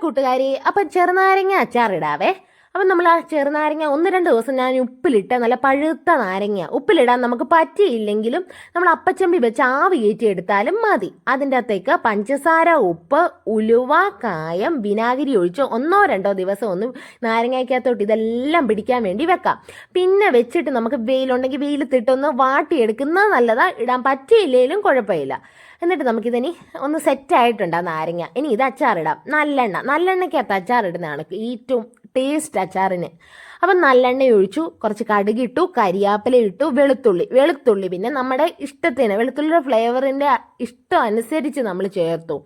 കൂട്ടുകാരി, അപ്പം ചെറുനാരങ്ങ അച്ചാറിടാവേ. അപ്പം നമ്മൾ ആ ചെറുനാരങ്ങ 1-2 ദിവസം ഞാൻ ഉപ്പിലിട്ട് നല്ല പഴുത്ത നാരങ്ങ ഉപ്പിലിടാൻ നമുക്ക് പറ്റിയില്ലെങ്കിലും നമ്മൾ അപ്പച്ചമ്പി വെച്ച് ആവി കയറ്റി എടുത്താലും മതി. അതിൻ്റെ അകത്തേക്ക് പഞ്ചസാര, ഉപ്പ്, ഉലുവ, കായം, വിനാഗിരി ഒഴിച്ച് 1-2 ദിവസം ഒന്ന് നാരങ്ങയ്ക്കകത്തോട്ട് ഇതെല്ലാം പിടിക്കാൻ വേണ്ടി വെക്കാം. പിന്നെ വെച്ചിട്ട് നമുക്ക് വെയിലുണ്ടെങ്കിൽ വെയിലത്തിട്ടൊന്ന് വാട്ടിയെടുക്കുന്നത് നല്ലതാണ്. ഇടാൻ പറ്റിയില്ലെങ്കിലും കുഴപ്പമില്ല. എന്നിട്ട് നമുക്കിതിനി ഒന്ന് സെറ്റായിട്ടുണ്ട് ആ നാരങ്ങ. ഇനി ഇത് അച്ചാറിടാം. നല്ലെണ്ണയ്ക്കകത്ത് അച്ചാറിടുന്നതാണ് ഏറ്റവും ടേസ്റ്റ് അച്ചാറിന്. അപ്പം നല്ലെണ്ണ ഒഴിച്ചു, കുറച്ച് കടുകിട്ടു, കരിയാപ്പില ഇട്ടു, വെളുത്തുള്ളി പിന്നെ നമ്മുടെ ഇഷ്ടത്തിന് വെളുത്തുള്ളിയുടെ ഫ്ലേവറിൻ്റെ ഇഷ്ടം അനുസരിച്ച് നമ്മൾ ചേർത്തു.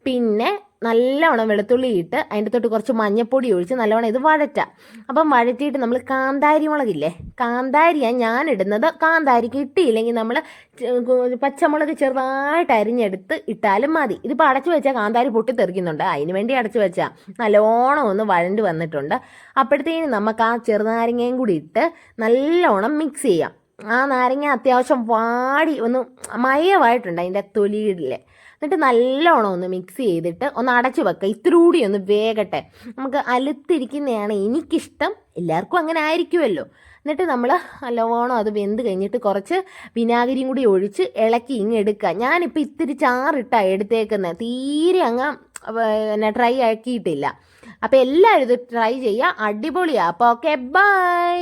പിന്നെ നല്ലവണ്ണം വെളുത്തുള്ളി ഇട്ട് അതിൻ്റെ തൊട്ട് കുറച്ച് മഞ്ഞപ്പൊടി ഒഴിച്ച് നല്ലവണ്ണം ഇത് വഴറ്റാം. അപ്പം വഴറ്റിയിട്ട് നമ്മൾ കാന്താരി മുളകില്ലേ, കാന്താരിയാണ് ഞാൻ ഇടുന്നത്. കാന്താരി കിട്ടിയില്ലെങ്കിൽ നമ്മൾ പച്ചമുളക് ചെറുതായിട്ട് അരിഞ്ഞെടുത്ത് ഇട്ടാലും മതി. ഇതിപ്പോൾ അടച്ചു വെച്ചാൽ കാന്താരി പൊട്ടിത്തെറിക്കുന്നുണ്ട്, അതിന് വേണ്ടി അടച്ചു വെച്ചാൽ നല്ലോണം ഒന്ന് വഴണ്ട് വന്നിട്ടുണ്ട്. അപ്പോഴത്തേനും നമുക്ക് ആ ചെറുനാരങ്ങയും കൂടി ഇട്ട് നല്ലോണം മിക്സ് ചെയ്യാം. ആ നാരങ്ങ അത്യാവശ്യം വാടി ഒന്ന് മയമായിട്ടുണ്ട് അതിൻ്റെ തൊലിയിലെ. എന്നിട്ട് നല്ലോണം ഒന്ന് മിക്സ് ചെയ്തിട്ട് ഒന്ന് അടച്ചു വെക്കുക. ഇത്തിരി കൂടി ഒന്ന് വേകട്ടെ. നമുക്ക് അലുത്തിരിക്കുന്നതാണ് എനിക്കിഷ്ടം, എല്ലാവർക്കും അങ്ങനെ ആയിരിക്കുമല്ലോ. എന്നിട്ട് നമ്മൾ നല്ലോണം അത് വെന്ത് കഴിഞ്ഞിട്ട് കുറച്ച് വിനാഗിരിയും കൂടി ഒഴിച്ച് ഇളക്കി എടുക്കുക. ഞാനിപ്പോൾ ഇത്തിരി ചാറിട്ടാണ് എടുത്തേക്കുന്നത്, തീരെ അങ്ങ് ട്രൈ ആക്കിയിട്ടില്ല. അപ്പോൾ എല്ലാവരും ഇത് ട്രൈ ചെയ്യുക, അടിപൊളിയാണ്. അപ്പോൾ ഓക്കെ, ബൈ.